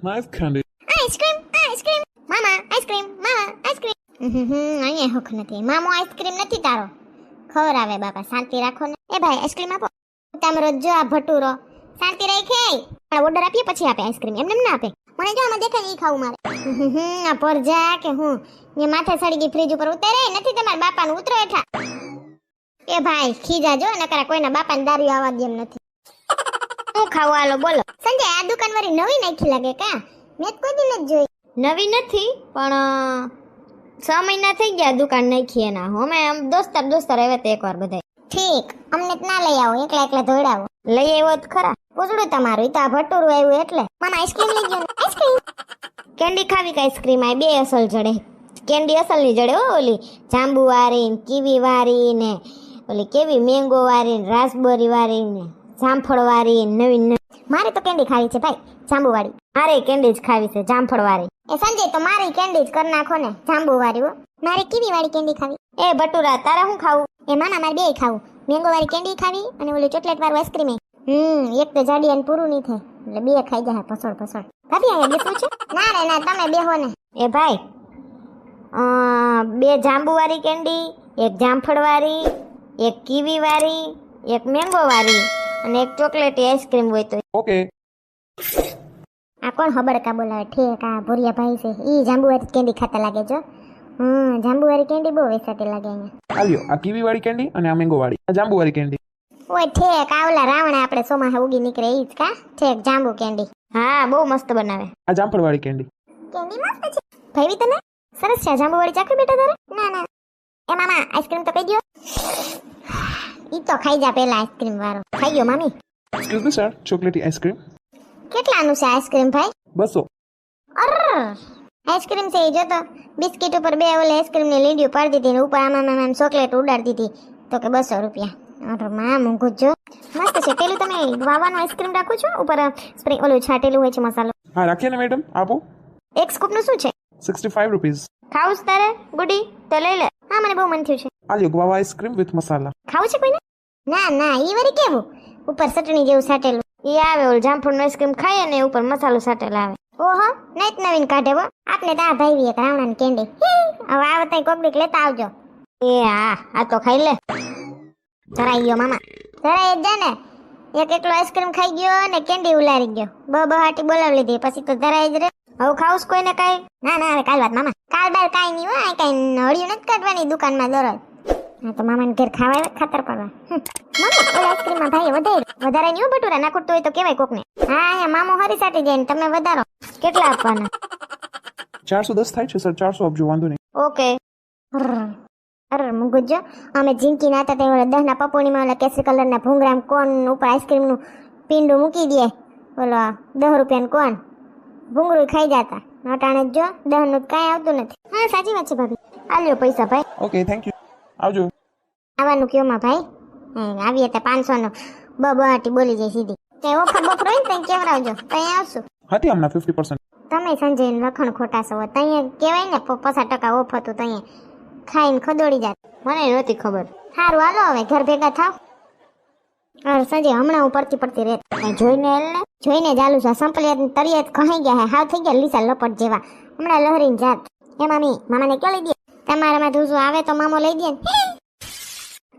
Nice candy. Ice cream ice cream મામા ice cream મામા ice cream અહીંયા હક નથી મામો આઈસ્ક્રીમ નથી તારો ખવરાવે બાપા શાંતિ રાખો ને એ ભાઈ આઈસ્ક્રીમ આપો તામરો જો આ ભટુરો શાંતિ રાખે પણ ઓર્ડર આપીએ પછી આપે આઈસ્ક્રીમ એમને ના આપે મને જો આમાં દેખાય ઈ ખાવું મારે આ પર જા કે હું ને માથે સડી ગઈ ફ્રીજ ઉપર ઉતરે નથી તમારા બાપાનું ઉતરો હેઠા એ ભાઈ ખીજા જો નકરા કોઈના બાપાને દારૂ આવવા દે એમ નથી હું ખાવું હાલો બોલો સંજય આ દુકાન વાળી નવી નાખી લાગે કા મેં કોઈ દી નથી જોઈ નવી નથી પણ 6 મહિના થઈ ગયા દુકાન નાખી એના અમે દોસ્તાર આવે તો એકવાર બધાય ઠીક અમને ના લઈ આવો એકલા ધોડાવો લઈ આવ્યો તો ખરા પૂછડું તમારું ઈ તો આ ભટુરું આવ્યું એટલે મામા આઈસ્ક્રીમ લઈ ગયો આઈસ્ક્રીમ કેન્ડી ખાવી કે આઈસ્ક્રીમ આ બે અસલ જડે કેન્ડી અસલ ની જડે હો ઓલી જાંબુ વાળી ને કીવી વાળી ને ઓલી કેવી મેંગો વાળી ને રાસબેરી વાળી ને જામફળ વાળી નવી મારે તો કેન્ડી ખાવી છે ભાઈ જાંબુ વાળી મારે કેન્ડી જ ખાવી છે જામફળ વાળી એ સંજય તો મારી કેન્ડી જ કરી નાખો ને જાંબુ વાળી હો મારે કીવી વાળી કેન્ડી ખાવી એ ભટુરા તારા હું ખાવું એ મામા મારે બે ખાવું મેંગો વાળી કેન્ડી ખાવી અને ઓલી ચોકલેટ વાળું આઈસ્ક્રીમ એક તો જાડી અને પૂરું નહીં થાય એટલે બે ખાઈ જાય પસોડ ભાભી અહીંયા બેસવું છે ના રે ના તમે બેહો ને એ ભાઈ બે જાંબુ વાળી કેન્ડી એક જામફળ વાળી એક કીવી વાળી એક મેંગો વાળી અને એક ચોકલેટી આઈસ્ક્રીમ હોય તો Okay. આ કોણ હબડકા બોલાવે ઠેક આ ભોરિયા ભાઈ છે ઈ જાંબુવાળી કેન્ડી ખાતા લાગે છો જાંબુવાળી કેન્ડી બહુ વેચાતી લાગે અહીંયા આલ્યો આ કીવી વાળી કેન્ડી અને આ મેંગો વાળી આ જાંબુ વાળી કેન્ડી ઓય ઠેક આવલા રાવણ આપણે સોમાહે ઉગી નીકળે ઈ જ કા ઠેક જાંબુ કેન્ડી હા બહુ મસ્ત બનાવે આ જામફળ વાળી કેન્ડી કેન્ડી મસ્ત છે ભાઈ તને સરસ છે જાંબુવાળી ચાખી બેટા તારે ના ના એ મામા આઈસ્ક્રીમ તો કહી દો ઈ તો ખાઈ જા પેલા આઈસ્ક્રીમ વાળો ખાઈ ગયો મામી Excuse me sir, ચોકલેટી આઈસ્ક્રીમ કેટલાનું છે આઈસ્ક્રીમ ભાઈ 200. અર આઈસ્ક્રીમ છે જો તો બિસ્કિટ ઉપર બે ઓલે આઈસ્ક્રીમ ની લીડીઓ પાડી દીધી ને ઉપર આમાં ચોકલેટ ઉડાડી દીધી તો કે 200 રૂપિયા અરે માં મૂંગું જો મસ્ત છે પેલું તમે વાવાનું આઈસ્ક્રીમ રાખો છો ઉપર સ્પ્રિંગ ઓલું છાટેલું હોય છે મસાલો હા રાખીએ ને મેડમ આપો એક સ્કૂપ નું શું છે 65 રૂપીસ ખાવું છે તારે ગુડી તો લઈ લે હા મને બહુ મન થયું છે આલ્યો ગોવા આઈસ્ક્રીમ વિથ મસાલા ખાવું છે કોઈને ના ના ઈ વરી કેવું ઉપર ચટણી જેવું સાટેલું ઈ આવે ઓલ જામફળનું આઈસ્ક્રીમ ખાઈએ ને ઉપર મસાલો સાટેલા આવે ઓહો નઈત નવીન કાઢે હો આપને તા ભાઈ એક રાવણાની કેન્ડી હવે આવે તઈ કોક દીક લેતા આવજો એ હા આ તો ખાઈ લે ધરાઈ ગયો મામા ધરાઈ જ ને એક એકલો આઈસ્ક્રીમ ખાઈ ગયો ને કેન્ડી ઉલારી ગયો બહાટી બોલાવી લીધી પછી તો ધરાઈ જ રે હવે ખાવું કોઈને કાઈ ના ના હવે કાલ વાત મામા કાલ બાર કાઈ નહીં હોય કાઈ હળિયું નથી કાઢવાની દુકાનમાં દરરોજ હા તો મામાને ઘેર ખાવા ખાતર પડવા મામા ઓલા આઈસ્ક્રીમમાં ભાઈ વધારે નહીં ભટુરા નાખું હોય તો કેવાય કોકને હા અહીંયા મામો હરી સાટી જાય ને તમે વધારો કેટલા આપવાના 410 થાય છે સર 400 આપજો વાંધો નહીં ઓકે અરે મુગજો અમે જીંકી ના હતા તે ઓલા 10 ના પપોણીમાં ઓલા કેસરી કલરના ભૂંગરામ કોન ઉપર આઈસ્ક્રીમ નું પીંડું મૂકી દે ઓલા 10 રૂપિયાનું કોન ભૂંગરું ખાઈ જતા અટાણે જો 10 નું કાંઈ આવતું નથી હા સાચી વાત છે ભાભી આલ્યો પૈસા ભાઈ ઓકે થેન્ક યુ આવજો આવવાનું કયો માં ભાઈ આવીએ તો 500 નો બહાટી બોલી જાય સીધી તે ઓફર બફર હોય ને ત્યાં કેવરાવજો ત્યાં આવશું હતી હમણાં 50%. તમે સંજય લખણ ખોટા છો ત્યાં કહેવાય ને 50% ઓફ હતું ત્યાં ખાઈને ખદોડી જાત મને નહોતી ખબર સારું હાલો હવે ઘર ભેગા થાવ અરે સંજય હમણાં હું પડતી રેત જોઈને હેલ ને જોઈને ચાલુ છે સંપલિયાત તરિયાત કહાઈ ગયા હાવ થઈ ગયા લીસા લપટ જેવા હમણાં લહરીને જાત એ મામાને ક્યાં લઈ દે તમારામાં ધૂસું આવે તો મામો લઈ દે ને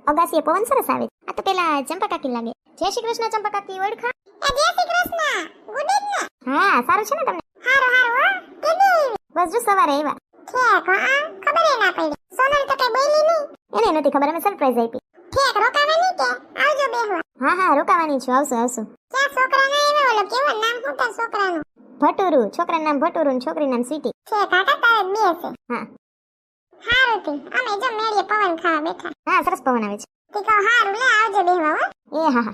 અગાસીએ પવન સરસ આવે આ તો પેલા ચંપા કાકી લાગે જય શ્રી કૃષ્ણ ચંપા કાકી ઓળખા જય શ્રી કૃષ્ણ ગુડ ઇવનિંગ હા સારું છે ને તમને હારું કેદી બસ જો સવારે આવ્યા ઠીક હા ખબર એ ના પડી સોનલ તો કઈ બોલી નહીં એને નથી ખબર અમે સરપ્રાઈઝ આપી ઠીક રોકાવાની કે આવજો બેહવા હા રોકાવાની છું આવશું ક્યાં છોકરાને એવા ઓલો કેવો નામ હોતા છોકરાનું ભટુરુ છોકરાનું નામ ભટુરુ ને છોકરીનું નામ સ્વીટી ઠીક કાકા તારે બે છે હા હારું તી અમે જો મેળીએ પવન ખાવા બેઠા હા સરસ પવન આવે છે તી કહો હારું લે આવજો બેહવા હો એ હા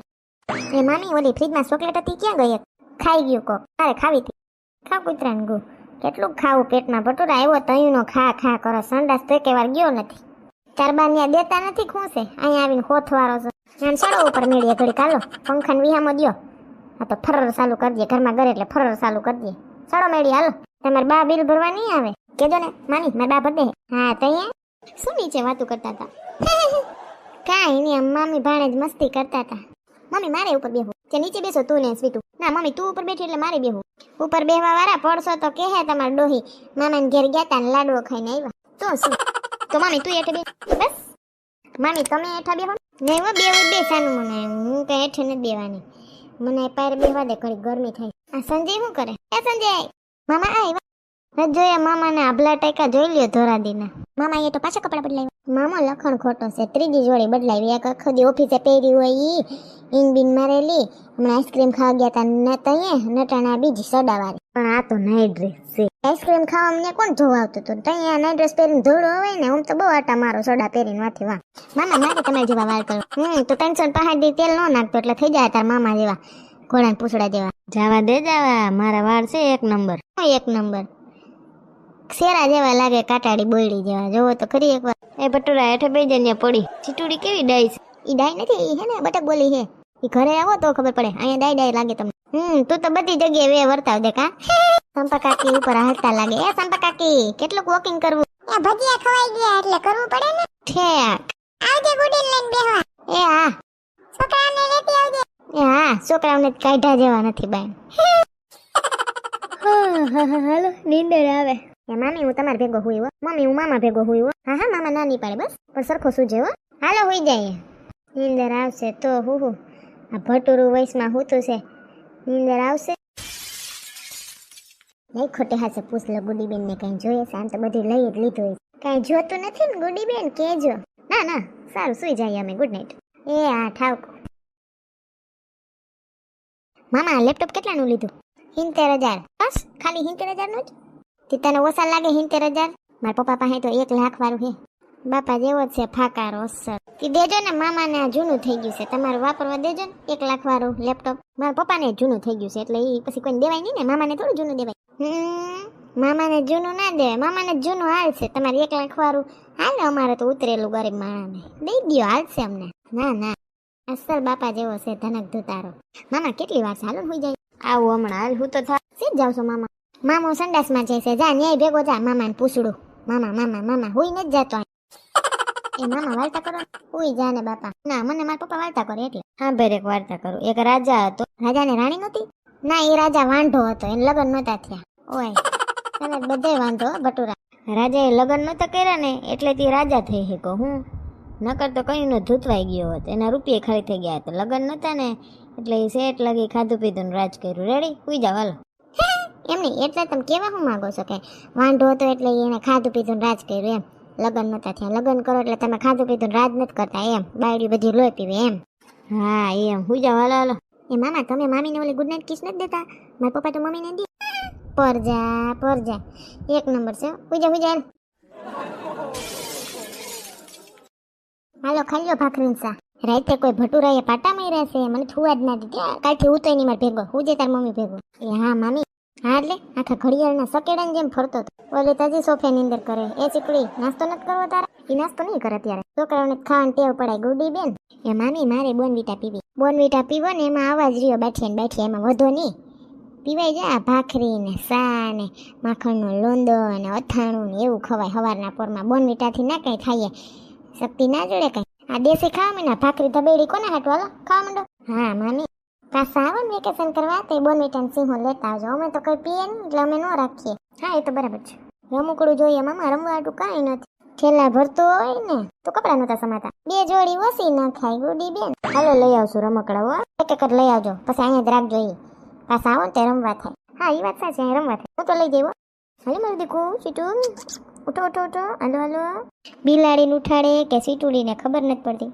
એ મામી ઓલી ફ્રીજમાં ચોકલેટ હતી ક્યાં ગઈ ખાઈ ગયું કોક અરે ખાવી તી ખાવ કૂતરાને ગુ કેટલું ખાવું પેટમાં ભટુરા આવ્યો તયુંનો ખા કરો સંડાસ તો કે વાર ગયો નથી ચારબાર ન્યા દેતા નથી ખૂંસે અહીંયા આવીને હોથવારો છે આમ સડો ઉપર મેળીએ ઘડી કાલો પંખાને વિહામો દ્યો આ તો ફરર ચાલુ કરી દે ઘરમાં ઘરે એટલે ફરર ચાલુ કરી દે સડો મેળી હાલો તમારે બા બિલ ભરવા નહીં આવે કેજો ને માની મારા બા ભર દે હા તૈયા શું નીચે વાતું કરતા હતા કાંઈ નહીં મામી ભાણે જ મસ્તી કરતા હતા મમ્મી મારે ઉપર બેહો કે નીચે બેસો તું ને સ્વીટું ના મમ્મી તું ઉપર બેઠી એટલે મારે બેહું. ઉપર બેહવા વાળા પડશો તો કે હે તમાર ડોહી મામાને ઘેર ગયા તા ને લાડવો ખાઈને આવ્યા. તો શું? તો મમ્મી તું હેઠે બે. બસ મામી તમે હેઠા બેહો. નહીં હો બેવું બે સાનું મને હું કઈ હેઠે નથી બેવાની. મને પાર બેહવા દે ઘડી ગરમી થાય. આ સંજય શું કરે? એ સંજય મામા આવ્યા. જોયા મામાને આભલા ટાઈકા જોઈ લ્યો ધોરાદીના. મામા એ તો પાછા કપડા બદલાવ્યા. મામા લખણ ખોટો છે. ત્રીજી જોડી બદલાવી. એક આખો દી ઓફિસે પહેરી હોય ઈ ઇન બિન મારેલી. હમણાં આઈસ્ક્રીમ ખાવા ગયા તા નટાણા બીજી સડાવાળી. પણ આ તો નાઈટ ડ્રેસ છે. આઈસ્ક્રીમ ખાવા મને કોણ જોવા આવતું હતું? ત્યાં નાઈટ ડ્રેસ પહેરીને ધોળો હોય ને હું તો બહુ આટા મારો સોડા પહેરીને વાથી વાહ. મામા મારે તમારે જેવા વાળ કરો. તો ટેન્શન પહાડી તેલ ન નાખતો એટલે થઈ જાય તાર મામા જેવા ઘોડાને પૂછડા જેવા. જવા દે જવા મારા વાળ છે એક નંબર. એક નંબર શેરા જેવા લાગે કાટાડી બોયડી જેવા. જોવો તો ખરી એકવાર. એ ભટુરા હેઠે બેઈ જઈને પડી. ચીટુડી કેવી ડાઈ છે? ઈ ડાઈ નથી ઈ હે ને બટક બોલી હે. ઈ ઘરે આવો તો ખબર પડે. અહીંયા ડાઈ લાગે તમને. તું તો બધી જગ્યાએ વે વર્તાવ દે કા. સંપા કાકી ઉપર હાલતા લાગે. એ સંપા કાકી કેટલું વોકિંગ કરવું? એ ભજીયા ખવાઈ ગયા એટલે કરવું પડે ને. ઠેક આવજે ગુડી લઈને બેહવા. એ હા છોકરાને લેતી આવજે. એ હા છોકરાઓને કાઢા જેવા નથી બાઈ. હાલો નીંદર આવે. એ મામી હું તમારે ભેગો હુઈ હો. મમ્મી હું મામા ભેગો હુઈ હો. હા હા મામા ના નહીં પાડે બસ પણ સરખો સુજે હો. હાલો હુઈ જાય. નીંદર આવશે તો હું આ ભટુરું વયસમાં હુતું છે. નીંદર આવશે. નહીં ખોટે હાસે પૂછ લો ગુડીબેન ને કઈ જોઈએ છે? આમ તો બધી લઈ જ લીધું હોય. કઈ જોતું નથી ને ગુડીબેન કેજો. ના ના સારું સુઈ જાય અમે. Good night. એ હા ઠાવકો. મામા લેપટોપ કેટલાનું લીધું? 70,000. બસ ખાલી 70,000 નું જ? તને ઓછા લાગે 70,000? મારા પપ્પા પાસે તો 1 લાખ વાળું હે. બાપા જેવો છે ફાકારો અસર. તી દેજો ને મામાને આ જૂનું થઈ ગયું છે. તમારું વાપરવા દેજો ને 1 લાખ વાળું લેપટોપ. મારા પપ્પાને જૂનું થઈ ગયું છે એટલે એ પછી કોઈને દેવાય નહીં ને. મામાને થોડું જૂનું દેવાય. મામાને જૂનું ના દેવાય. મામાને જૂનું હાલશે. તમારે 1 લાખ વાળું હાલે. અમારે તો ઉતરેલું ગરીબ માણાને દઈ દો હાલશે અમને. ના ના અસલ બાપા જેવો છે ધનક ધુતારો. મામા કેટલી વાર છે? હાલો હોઈ જાય. આવું હમણાં હાલ હું તો સીધ જાવ છો મામા. મામો સંડાસમાં જાય છે. જા ન્યાય ભેગો જા. મામાને પૂછડું. મામા મામા મામા હુઈ નથી જાતો. એ મામા વાર્તા કરો. હુઈ જા ને બાપા. ના મને મારા પપ્પા વાર્તા કરે એટલે. હા ભાઈ એક વાર્તા કરું. એક રાજા હતો. રાજાને રાણી નહોતી? ના એ રાજા વાંઢો હતો. એને લગ્ન નહોતા થયા. ઓય તને બધે વાંધો ભટુરા. રાજાએ લગ્ન નહોતા કર્યા ને એટલે તે રાજા થઈ શકો. હું નકર તો કઈ નો ધૂતવાઈ ગયો હતો. એના રૂપિયા ખાલી થઈ ગયા હતા. લગ્ન નહોતા ને એટલે એ શેઠ લગી ખાધું પીધું રાજ કર્યું. રેડી હુઈ જાવ હાલો. એમ નહીં એટલે તમે કેવા શું માંગો છો કે વાંઢો હતો એટલે એને ખાધું પીધું રાજ કર્યું એમ? લગ્ન નહોતા થયા. લગ્ન કરો એટલે તમે ખાધું પીધું રાજ નથી કરતા એમ? બાયડી બધી લોહી પીવે એમ? હા એમ હુઈ જાવ હાલો હાલો. એ મામા તમે મામીને ઓલી ગુડ નાઇટ કિસ નથી દેતા? મારા પપ્પા તો મમ્મીને દે. પરજા એક નંબર છે. હુઈ જા હાલો ખાઈ લો ભાખરીન સા. રાતે કોઈ ભટુરાએ પાટા માર્યા છે. મને છુવા જ ના દીધી. કાલથી ઉતોય નહીં મારે ભેગો. હું જે તાર મમ્મી ભેગો. એ હા મામી. હા એટલે આખા ઘડિયાળના સકેડાની જેમ ફરતો હતો. ઓલી તાજી સોફે ની અંદર કરે. એ ચીકડી નાસ્તો નથી કરવો તારા? એ નાસ્તો નહીં કરે ત્યારે. છોકરાઓને ખાવાની ટેવ પડાય. ગુડી બેન એ મામી મારે બોનવીટા પીવી. બોનવીટા પીવો ને એમાં આવાજ રહ્યો બેઠી એમાં વધો નહીં. પીવાય જાય ભાખરી ને સા ને માખણનો લોંદો ને અથાણું ને એવું ખવાય સવારના પોરમાં. બોનવીટાથી ના કઈ થાય શક્તિ ના જોડે કઈ. આ દેશી ખાવા માંડો. ભાખરી ધબેડી કોને હાટો? હાલો ખાવા માંડો. હા મામી પાછા આવો ને વેકેશન કરવા તે બોનવીટા ને સિંહો લેતા આવજો. અમે તો કઈ પીએ નહીં એટલે અમે ન રાખીએ. હા એ તો બરાબર છે. રમકડું જોઈએ મામા. રમવા હાટું કાંઈ નથી. છેલ્લા ભરતો હોય ને તો કપડા નતા સમાતા. 2 જોડી ઓછી ના ખાય ગુડી બેન. હાલો લઈ આવશું રમકડા હો. એક જ લઈ આવજો પછી અહીંયા જ રાખજો. એ પાછા આવો ને તે રમવા થાય. હા એ વાત સાચી અહીંયા રમવા થાય. હું તો લઈ જઈવો. હાલે મારું દીકું સીટું ઉઠો હાલો. બિલાડીને ઉઠાડે કે સીટુડીને ખબર નથી પડતી.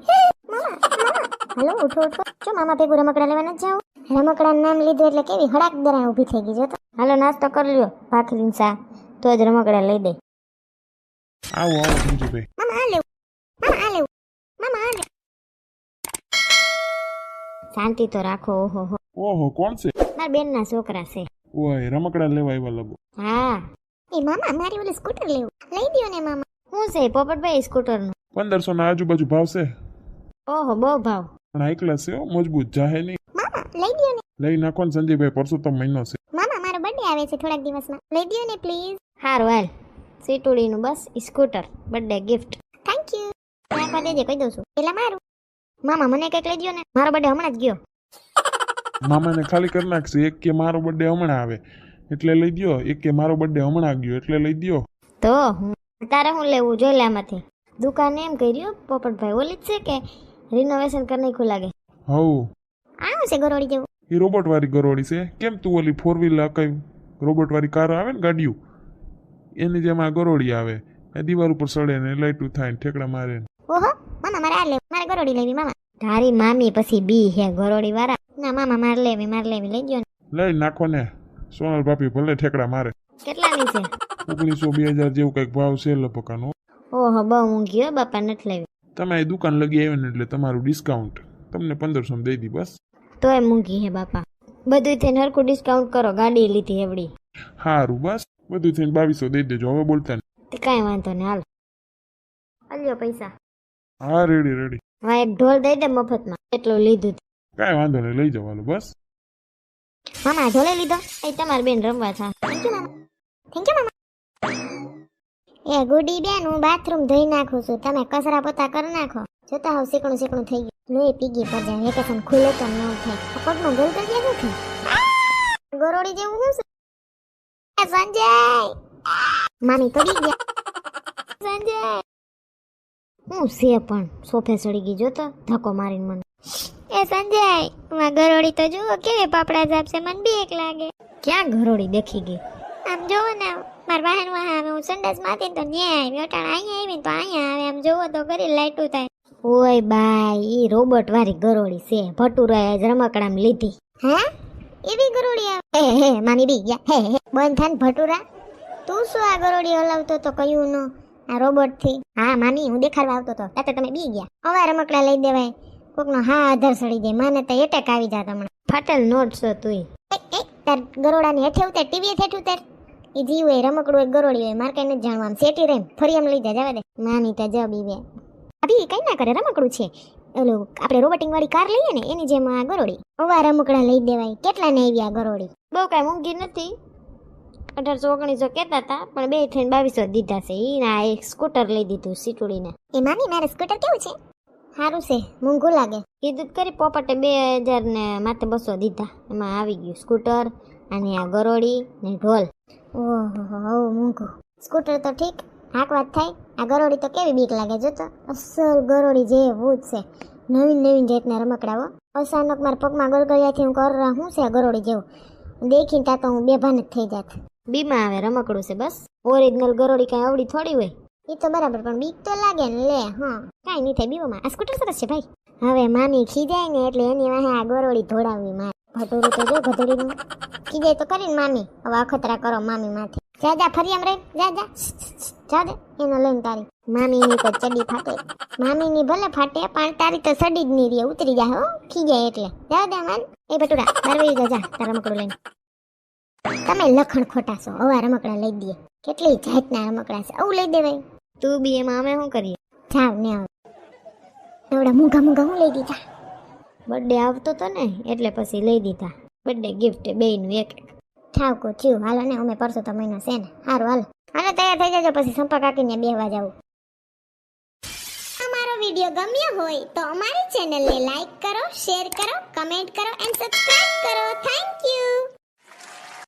હાલો ઉઠો જો મામા ભેગું રમકડા લેવા નથી જાવ? રમકડાનું નામ લીધું એટલે કેવી હડાક દરાણ ઊભી થઈ ગઈ. જો તો હાલો નાસ્તો કરી લ્યો ભાખરી સા તો જ રમકડા લઈ દે. આવો સંજુભાઈ. મામા આ લેવું. શાંતિ તો રાખો. ઓહો કોણ છે? મારા બેનના છોકરા છે. ઓય રમકડા લેવા આવ્યા લાગો. હા એ મામા મારી ઓલી સ્કૂટર લેવું. લઈ દ્યો ને મામા. શું છે પોપટભાઈ સ્કૂટરનું? 1500 ના આજુબાજુ ભાવ છે. ઓહો બહુ ભાવ. પણ હાઈ ક્લાસ છે મજબૂત જાહે નહીં. મામા લઈ દ્યો ને. લઈ નાખો ને સંજયભાઈ. પરસોત્તમ મહિનો છે. મામા મારો બર્થડે આવે છે થોડાક દિવસમાં. લઈ દ્યો ને પ્લીઝ. હારું હાલ સીટુડીનું બસ scooter birthday gift. Thank you. રાખવા દેજે કહી દઉં છું. પેલા મારું. મામા મને કંઈક લઈ દ્યો ને. મારો બર્થડે હમણાં જ ગયો. મામાને ખાલી કરી નાખશે. એક કે મારો બર્થડે હમણાં આવે એટલે લઈ દ્યો, એક કે મારો બર્થડે હમણાં ગયો એટલે લઈ દ્યો. તો તારે શું લેવું જોઈ લે આમાંથી. દુકાન એમ કર્યું પોપટભાઈ ઓલી જ છે કે રિનોવેશન કરી નાખ્યું લાગે. હવ આવું છે ગરોળી જેવું. એ રોબોટ વાળી ગરોળી છે. કેમ તું ઓલી 4 વ્હીલર કઈ રોબોટ વાળી કાર આવે ને ગાડીઓ એની જેમ આ ગરોળી આવે. એ દિવાલ ઉપર સડે ને લાઈટું થાય ને ઠેકડા મારે ને. ઓહો મામા મારે આ લેવી, મારે ગરોળી લેવી મામા. તારી મામી પછી બી હે ગરોળી વાળા. ના મામા મારે લેવી લઈ ગયો ને. લઈ નાખો ને સોનલ ભાભી ભલે ઠેકડા મારે. કેટલાની છે? 1900-2000 જેવું કઈક ભાવ છે લપકાનો. ઓહો બહુ ઊંઘી હો બાપા, નથી લેવી. તમે એ દુકાન લગી આવ્યા ને એટલે તમારું ડિસ્કાઉન્ટ તમને 1500 દઈ દી બસ. તોય મૂંઘી હે બાપા. બધું થઈને હરખું ડિસ્કાઉન્ટ કરો, ગાડી લીધી એવડી. સારું બસ બધું થઈને 2200 દઈ દેજો. હવે બોલતા તે કાંઈ વાંધો ને હાલ અલ્યો પૈસા. હા રેડી. હા એક ઢોલ દઈ દે મફતમાં, એટલું લીધું. કાંઈ વાંધો નહીં લઈ જવાનું બસ. મામા ઢોલે લીધો? એ તમારી બેન રમવા થા. થેન્ક યુ મામા. થેન્ક યુ મામા. એ ગુડી બેન હું બાથરૂમ ધોઈ નાખું છું, તમે કચરા પોતા કરી નાખો. જોતા હોવ શીકણું થઈ ગયું. લોહી પીગી પર જાય. વેકેશન ખુલે તો ન થાય. પગમાં ગોલ કરી ગયા શું છે? ગરોળી જેવું શું છે? સંજય મામી પડી ગયા. સંજય હું છે પણ સોફે ચડી ગઈ, જોતો ધક્કો મારીને મને. એ સંજય માં ગરોળી તો જુઓ કેવી પાપડા જાપશે, મને બીક લાગે. ક્યાં ગરોળી દેખી ગઈ? આમ જોવો ને માર વાહન આવે, હું સંડાસ માંથી તો ન્યા આવી, અટાણ અહીંયા આવી તો અહીંયા આવે. આમ જોવો તો ઘરે લાઈટું થાય. ઓય બાઈ ઈ રોબોટ વાળી ગરોળી છે, ભટુરાએ જ રમકડામાં લીધી. હે એવી ગરોળી આવે? હે મામી બી ગયા. હે બંધ થાન ભટુરા. તું શું આ ગરોળી હલાવતો તો કયું નો આ રોબોટ થી? હા મામી હું દેખાડવા આવતો તો તાતે તમે બી ગયા. હવે રમકડા લઈ દેવાય, કોકનો હા આધાર સડી જાય, માને તો એટેક આવી જાત હમણાં. ફાટેલ નોટ છો તુંય. તાર ગરોડાની હેઠે ઉતાર, ટીવી હેઠે ઉતાર. એ જીવ હોય રમકડું એક ગરોળી હોય, મારે કઈ નથી જાણવા. આમ સેટી રેમ ફરી એમ લઈ જા, જવા દે. માની તો જબ ઈવે અભી કઈ ના કરે, રમકડું છે. ઓલું આપણે રોબોટિંગ વાળી કાર લઈએ ને એની જેમ આ ગરોળી. અવા રમકડા લઈ દેવાય. કેટલા ને આવી આ ગરોળી? બહુ કઈ મોંઘી નથી, 1800-1900 કહેતા હતા, પણ બે થઈને 2200 દીધા છે. ઈ એક સ્કૂટર લઈ દીધું સીટુડીને. એ મામી મારે સ્કૂટર કેવું છે? સારું છે, મોંઘું લાગે. કીધું કરી પોપટે 2000 ને માથે 200 દીધા. એમાં આવી ગયું સ્કૂટર અને આ ગરોળી ને ઢોલ. ઓહો મોંઘું. સ્કૂટર તો ઠીક હાકવાત થાય, આ ગરોળી તો કેવી બીક લાગે. જોતો અસલ ગરોળી જેવું જ છે. નવીન જાતના રમકડાઓ. અચાનક મારા પગમાં ગલગલિયાથી હું કરવા શું છે આ ગરોળી જેવું દેખીને તા તો હું બેભાન જ થઈ જાત. બીમાં આવે રમકડું છે બસ. ઓરિજિનલ ગરોળી કઈ આવડી થોડી હોય. એ તો બરાબર, પણ બીક તો લાગે ને. લે હા કાંઈ નહીં થાય બીવામાં. આ સ્કૂટર સરસ છે ભાઈ. હવે મામી ખીજાય ને એટલે એની વાહે આ ગરોળી ધોડાવવી મારે. ભટુરું તો જો ગધડીનું ખીજાય તો કરીને મામી હવે અખતરા કરો મામી માથે. જા ફરી એમ રહી જા દે એનો લઈને તારી. મામીની તો ચડી ફાટે. મામીની ભલે ફાટે પણ તારી તો સડી જ નહીં રહે, ઉતરી જાય હો ખીજાય એટલે. જા દે માન. એ ભટુરા બાર વઈ જા તારા રમકડું લઈને. તમે લખણ ખોટા છો, હવે રમકડા લઈ દઈએ. કેટલી જાતના રમકડા છે, આવું લઈ દેવાય. તું બી એમાં અમે શું કરીએ? જાવ ને હવે એવડા મોંઘા હું લઈ દીધા. બર્થડે આવતો તો ને એટલે પછી લઈ દીધા. બર્થડે ગિફ્ટ બેયનું એક ઠાવકો થયું. હાલો ને અમે પરસો તો મહિનો છે ને. સારું હાલો તૈયાર થઈ જજો, પછી સંપા કાકીને બેહવા જાવ. અમારો વિડીયો ગમ્યો હોય તો અમારી ચેનલને લાઈક કરો, શેર કરો, કમેન્ટ કરો એન્ડ સબસ્ક્રાઇબ કરો. Thank you.